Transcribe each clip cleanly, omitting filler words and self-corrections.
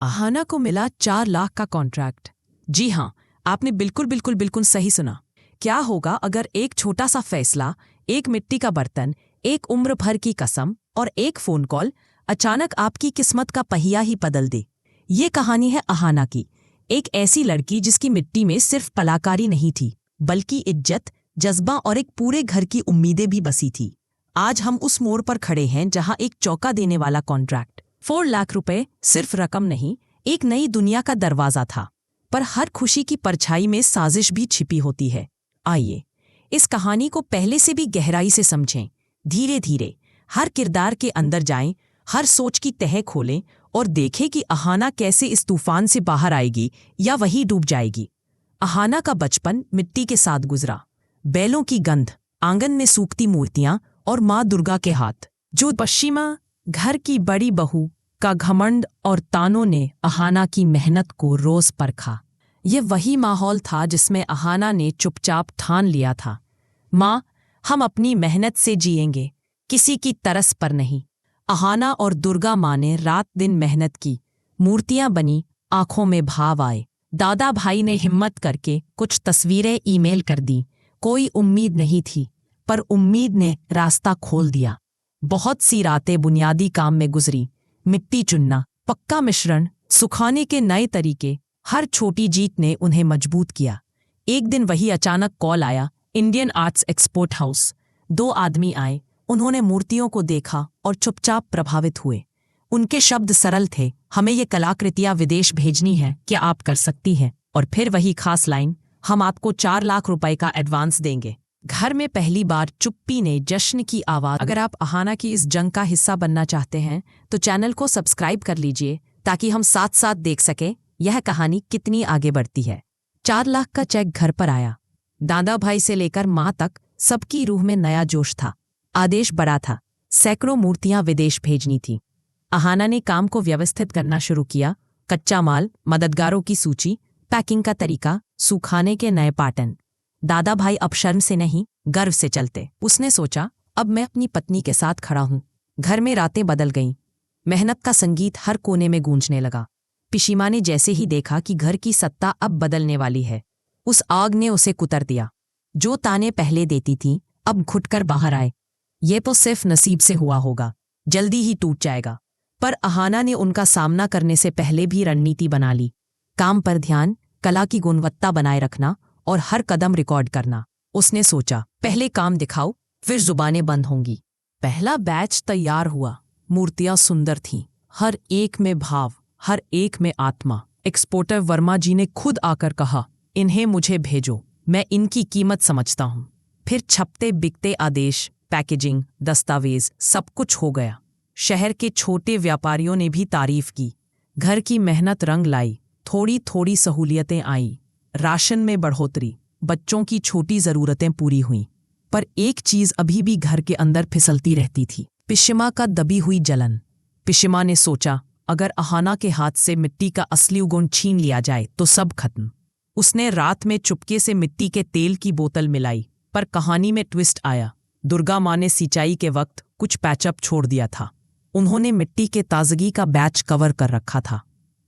अहाना को मिला 4 लाख का कॉन्ट्रैक्ट। जी हाँ, आपने बिल्कुल बिल्कुल बिल्कुल सही सुना। क्या होगा अगर एक छोटा सा फैसला, एक मिट्टी का बर्तन, एक उम्र भर की कसम और एक फोन कॉल अचानक आपकी किस्मत का पहिया ही बदल दे। ये कहानी है अहाना की, एक ऐसी लड़की जिसकी मिट्टी में सिर्फ कलाकारी नहीं थी, बल्कि इज्जत, जज्बा और एक पूरे घर की उम्मीदें भी बसी थी। आज हम उस मोड़ पर खड़े हैं जहां एक चौंका देने वाला कॉन्ट्रैक्ट, 4 लाख रुपए सिर्फ रकम नहीं, एक नई दुनिया का दरवाजा था। पर हर खुशी की परछाई में साजिश भी छिपी होती है। आइए इस कहानी को पहले से भी गहराई से समझें, धीरे धीरे हर किरदार के अंदर जाएं, हर सोच की तह खोलें और देखें कि अहाना कैसे इस तूफान से बाहर आएगी या वही डूब जाएगी। अहाना का बचपन मिट्टी के साथ गुजरा। बैलों की गंध, आंगन में सूखती मूर्तियां और माँ दुर्गा के हाथ। जो पश्चिमा घर की बड़ी बहू का घमंड और तानों ने अहाना की मेहनत को रोज परखा। ये वही माहौल था जिसमें अहाना ने चुपचाप ठान लिया था, माँ हम अपनी मेहनत से जिएंगे, किसी की तरस पर नहीं। अहाना और दुर्गा माँ ने रात दिन मेहनत की, मूर्तियां बनी, आंखों में भाव आए। दादा भाई ने हिम्मत करके कुछ तस्वीरें ईमेल कर दी। कोई उम्मीद नहीं थी, पर उम्मीद ने रास्ता खोल दिया। बहुत सी रातें बुनियादी काम में गुजरी, मिट्टी चुनना, पक्का मिश्रण, सुखाने के नए तरीके। हर छोटी जीत ने उन्हें मजबूत किया। एक दिन वही अचानक कॉल आया, इंडियन आर्ट्स एक्सपोर्ट हाउस। 2 आदमी आए, उन्होंने मूर्तियों को देखा और चुपचाप प्रभावित हुए। उनके शब्द सरल थे, हमें ये कलाकृतियां विदेश भेजनी है, क्या आप कर सकती हैं? और फिर वही खास लाइन, हम आपको 4 लाख रुपए का एडवांस देंगे। घर में पहली बार चुप्पी ने जश्न की आवाज। अगर आप अहाना की इस जंग का हिस्सा बनना चाहते हैं तो चैनल को सब्सक्राइब कर लीजिए, ताकि हम साथ साथ देख सकें यह कहानी कितनी आगे बढ़ती है। 4 लाख का चेक घर पर आया। दादा भाई से लेकर माँ तक सबकी रूह में नया जोश था। आदेश बड़ा था, सैकड़ों मूर्तियां विदेश भेजनी थी। अहाना ने काम को व्यवस्थित करना शुरू किया। कच्चा माल, मददगारों की सूची, पैकिंग का तरीका, सुखाने के नए पैटर्न। दादा भाई अब शर्म से नहीं, गर्व से चलते। उसने सोचा, अब मैं अपनी पत्नी के साथ खड़ा हूं। घर में रातें बदल गईं। मेहनत का संगीत हर कोने में गूंजने लगा। पिशीमा ने जैसे ही देखा कि घर की सत्ता अब बदलने वाली है, उस आग ने उसे कुतर दिया। जो ताने पहले देती थी, अब घुटकर बाहर आए। ये तो सिर्फ नसीब से हुआ होगा, जल्दी ही टूट जाएगा। पर अहाना ने उनका सामना करने से पहले भी रणनीति बना ली। काम पर ध्यान, कला की गुणवत्ता बनाए रखना और हर कदम रिकॉर्ड करना। उसने सोचा, पहले काम दिखाओ, फिर जुबानें बंद होंगी। पहला बैच तैयार हुआ। मूर्तियां सुंदर थीं, हर एक में भाव, हर एक में आत्मा। एक्सपोर्टर वर्मा जी ने खुद आकर कहा, इन्हें मुझे भेजो, मैं इनकी कीमत समझता हूं। फिर छपते बिकते आदेश, पैकेजिंग, दस्तावेज, सब कुछ हो गया। शहर के छोटे व्यापारियों ने भी तारीफ की। घर की मेहनत रंग लाई। थोड़ी थोड़ी सहूलियतें आईं। राशन में बढ़ोतरी, बच्चों की छोटी जरूरतें पूरी हुईं। पर एक चीज अभी भी घर के अंदर फिसलती रहती थी, पिशिमा का दबी हुई जलन। पिशिमा ने सोचा, अगर अहाना के हाथ से मिट्टी का असली गुण छीन लिया जाए तो सब खत्म। उसने रात में चुपके से मिट्टी के तेल की बोतल मिलाई। पर कहानी में ट्विस्ट आया। दुर्गा माँ ने सिंचाई के वक्त कुछ पैचअप छोड़ दिया था। उन्होंने मिट्टी के ताजगी का बैच कवर कर रखा था।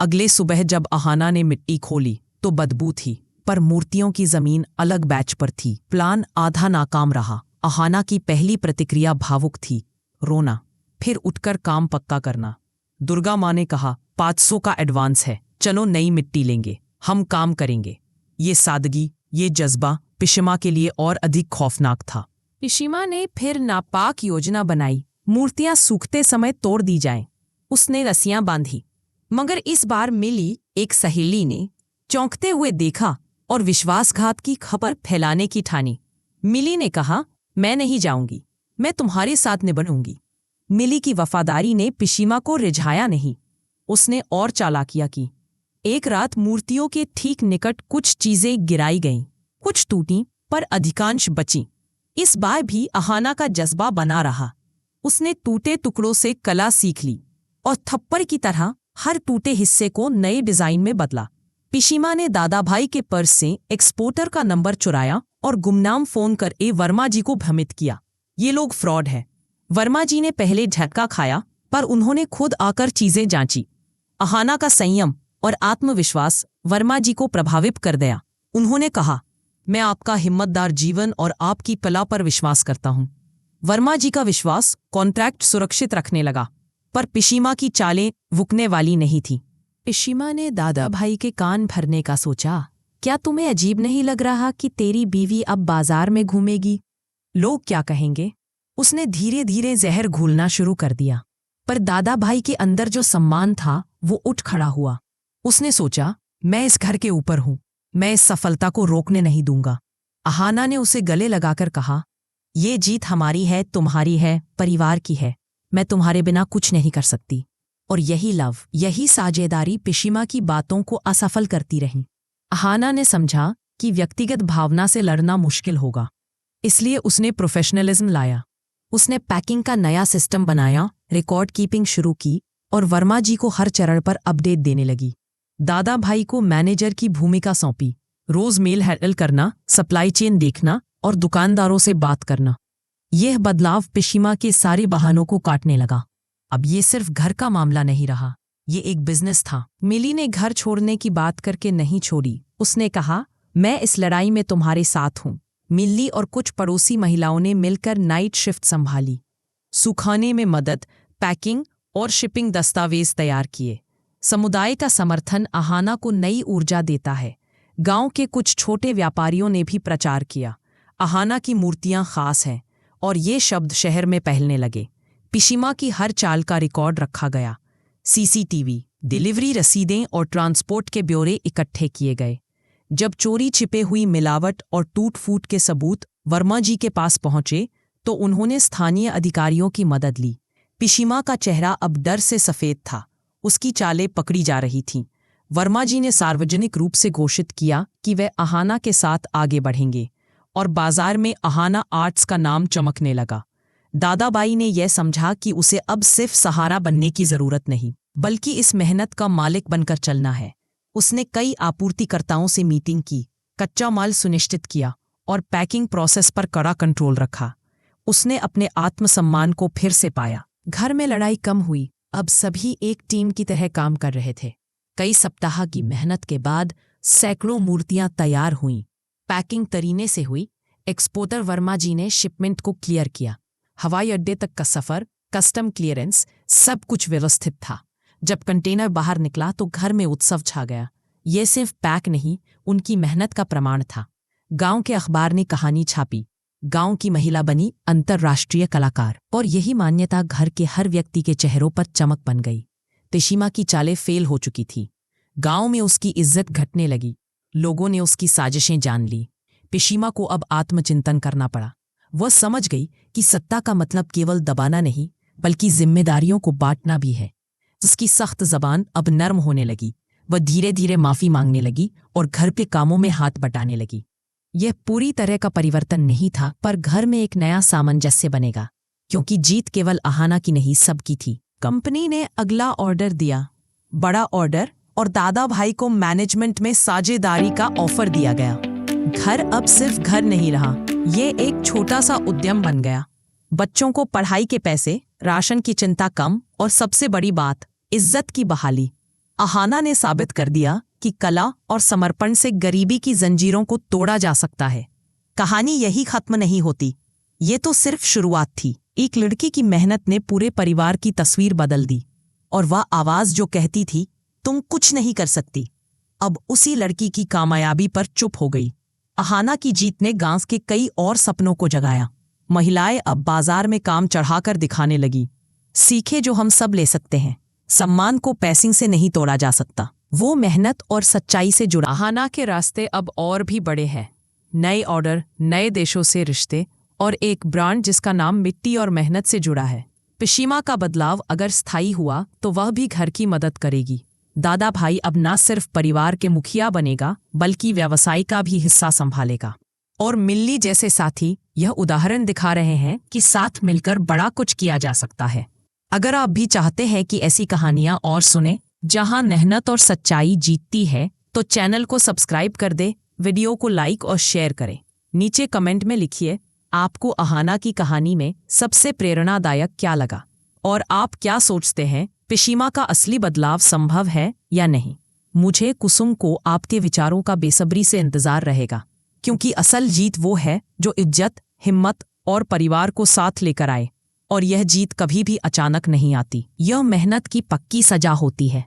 अगले सुबह जब अहाना ने मिट्टी खोली तो बदबू थी, पर मूर्तियों की जमीन अलग बैच पर थी। प्लान आधा नाकाम रहा। अहाना की पहली प्रतिक्रिया भावुक थी, रोना, फिर उठकर काम पक्का करना। दुर्गा माँ ने कहा, 500 का एडवांस है, चलो नई मिट्टी लेंगे, हम काम करेंगे। ये सादगी, ये जज्बा पिशिमा के लिए और अधिक खौफनाक था। पिशिमा ने फिर नापाक योजना बनाई, मूर्तियां सूखते समय तोड़ दी जाएं। उसने रस्सियां बांधी, मगर इस बार मिली, एक सहेली ने चौंकते हुए देखा और विश्वासघात की खबर फैलाने की ठानी। मिली ने कहा, मैं नहीं जाऊंगी, मैं तुम्हारे साथ निभाऊंगी। मिली की वफादारी ने पिशिमा को रिझाया नहीं। उसने और चालाकियां की। एक रात मूर्तियों के ठीक निकट कुछ चीजें गिराई गईं। कुछ टूटी, पर अधिकांश बची। इस बार भी अहाना का जज्बा बना रहा। उसने टूटे टुकड़ों से कला सीख ली और थप्पड़ की तरह हर टूटे हिस्से को नए डिजाइन में बदला। पिशिमा ने दादा भाई के पर्स से एक्सपोर्टर का नंबर चुराया और गुमनाम फोन कर वर्मा जी को भ्रमित किया। ये लोग फ्रॉड है। वर्मा जी ने पहले झटका खाया, पर उन्होंने खुद आकर चीजें जांची। अहाना का संयम और आत्मविश्वास वर्मा जी को प्रभावित कर दिया। उन्होंने कहा, मैं आपका हिम्मतदार जीवन और आपकी कला पर विश्वास करता हूं। वर्मा जी का विश्वास कॉन्ट्रैक्ट सुरक्षित रखने लगा, पर पिशीमा की चालें रुकने वाली नहीं थी। पिशीमा ने दादा भाई के कान भरने का सोचा। क्या तुम्हें अजीब नहीं लग रहा कि तेरी बीवी अब बाजार में घूमेगी? लोग क्या कहेंगे? उसने धीरे धीरे जहर घोलना शुरू कर दिया। पर दादा भाई के अंदर जो सम्मान था वो उठ खड़ा हुआ। उसने सोचा, मैं इस घर के ऊपर हूं, मैं इस सफलता को रोकने नहीं दूंगा। अहाना ने उसे गले लगाकर कहा, ये जीत हमारी है, तुम्हारी है, परिवार की है। मैं तुम्हारे बिना कुछ नहीं कर सकती। और यही लव, यही साझेदारी पिशीमा की बातों को असफल करती रही। अहाना ने समझा कि व्यक्तिगत भावना से लड़ना मुश्किल होगा, इसलिए उसने प्रोफेशनलिज्म लाया। उसने पैकिंग का नया सिस्टम बनाया, रिकॉर्ड कीपिंग शुरू की और वर्मा जी को हर चरण पर अपडेट देने लगी। दादा भाई को मैनेजर की भूमिका सौंपी, रोज मेल हैंडल करना, सप्लाई चेन देखना और दुकानदारों से बात करना। यह बदलाव पिशीमा के सारे बहानों को काटने लगा। अब ये सिर्फ घर का मामला नहीं रहा, ये एक बिजनेस था। मिली ने घर छोड़ने की बात करके नहीं छोड़ी। उसने कहा, मैं इस लड़ाई में तुम्हारे साथ हूं। मिल्ली और कुछ पड़ोसी महिलाओं ने मिलकर नाइट शिफ्ट संभाली, सुखाने में मदद, पैकिंग और शिपिंग दस्तावेज तैयार किए। समुदाय का समर्थन अहाना को नई ऊर्जा देता है। गांव के कुछ छोटे व्यापारियों ने भी प्रचार किया, अहाना की मूर्तियां खास हैं, और ये शब्द शहर में फैलने लगे। पिशीमा की हर चाल का रिकॉर्ड रखा गया। सीसीटीवी, डिलीवरी रसीदें और ट्रांसपोर्ट के ब्यौरे इकट्ठे किए गए। जब चोरी छिपे हुई मिलावट और टूट फूट के सबूत वर्मा जी के पास पहुंचे तो उन्होंने स्थानीय अधिकारियों की मदद ली। पिशीमा का चेहरा अब डर से सफ़ेद था, उसकी चालें पकड़ी जा रही थीं। वर्मा जी ने सार्वजनिक रूप से घोषित किया कि वे अहाना के साथ आगे बढ़ेंगे और बाजार में अहाना आर्ट्स का नाम चमकने लगा। दादाबाई ने यह समझा कि उसे अब सिर्फ सहारा बनने की जरूरत नहीं, बल्कि इस मेहनत का मालिक बनकर चलना है। उसने कई आपूर्तिकर्ताओं से मीटिंग की, कच्चा माल सुनिश्चित किया और पैकिंग प्रोसेस पर कड़ा कंट्रोल रखा। उसने अपने आत्मसम्मान को फिर से पाया। घर में लड़ाई कम हुई, अब सभी एक टीम की तरह काम कर रहे थे। कई सप्ताह की मेहनत के बाद सैकड़ों मूर्तियां तैयार हुईं। पैकिंग तरीने से हुई। एक्सपोर्टर वर्मा जी ने शिपमेंट को क्लियर किया। हवाई अड्डे तक का सफ़र, कस्टम क्लियरेंस, सब कुछ व्यवस्थित था। जब कंटेनर बाहर निकला तो घर में उत्सव छा गया। ये सिर्फ पैक नहीं, उनकी मेहनत का प्रमाण था। गांव के अखबार ने कहानी छापी, गांव की महिला बनी अंतर्राष्ट्रीय कलाकार, और यही मान्यता घर के हर व्यक्ति के चेहरों पर चमक बन गई। पिशीमा की चालें फेल हो चुकी थी। गांव में उसकी इज्जत घटने लगी। लोगों ने उसकी साजिशें जान ली। पिशीमा को अब आत्मचिंतन करना पड़ा। वह समझ गई कि सत्ता का मतलब केवल दबाना नहीं, बल्कि जिम्मेदारियों को बांटना भी है। उसकी सख्त जबान अब नर्म होने लगी। वह धीरे धीरे माफी मांगने लगी और घर के कामों में हाथ बटाने लगी। यह पूरी तरह का परिवर्तन नहीं था, पर घर में एक नया सामंजस्य बनेगा, क्योंकि जीत केवल अहाना की नहीं, सबकी थी। कंपनी ने अगला ऑर्डर दिया, बड़ा ऑर्डर, और दादा भाई को मैनेजमेंट में साझेदारी का ऑफर दिया गया। घर अब सिर्फ घर नहीं रहा, ये एक छोटा सा उद्यम बन गया। बच्चों को पढ़ाई के पैसे, राशन की चिंता कम, और सबसे बड़ी बात, इज्जत की बहाली। अहाना ने साबित कर दिया कि कला और समर्पण से गरीबी की जंजीरों को तोड़ा जा सकता है। कहानी यही खत्म नहीं होती, ये तो सिर्फ शुरुआत थी। एक लड़की की मेहनत ने पूरे परिवार की तस्वीर बदल दी, और वह आवाज जो कहती थी तुम कुछ नहीं कर सकती, अब उसी लड़की की कामयाबी पर चुप हो गई। अहाना की जीत ने गांव के कई और सपनों को जगाया। महिलाएं अब बाजार में काम चढ़ाकर दिखाने लगी। सीखे जो हम सब ले सकते हैं, सम्मान को पैसिंग से नहीं तोड़ा जा सकता, वो मेहनत और सच्चाई से जुड़ा। अहाना के रास्ते अब और भी बड़े हैं। नए ऑर्डर, नए देशों से रिश्ते, और एक ब्रांड जिसका नाम मिट्टी और मेहनत से जुड़ा है। पिशीमा का बदलाव अगर स्थायी हुआ तो वह भी घर की मदद करेगी। दादा भाई अब न सिर्फ परिवार के मुखिया बनेगा, बल्कि व्यवसाय का भी हिस्सा संभालेगा। और मिल्ली जैसे साथी यह उदाहरण दिखा रहे हैं कि साथ मिलकर बड़ा कुछ किया जा सकता है। अगर आप भी चाहते हैं कि ऐसी कहानियां और सुने जहां मेहनत और सच्चाई जीतती है, तो चैनल को सब्सक्राइब कर दे, वीडियो को लाइक और शेयर करें। नीचे कमेंट में लिखिए आपको अहाना की कहानी में सबसे प्रेरणादायक क्या लगा, और आप क्या सोचते हैं पिशीमा का असली बदलाव संभव है या नहीं? मुझे कुसुम को आपके विचारों का बेसब्री से इंतजार रहेगा, क्योंकि असल जीत वो है जो इज्जत, हिम्मत और परिवार को साथ लेकर आए। और यह जीत कभी भी अचानक नहीं आती, यह मेहनत की पक्की सजा होती है।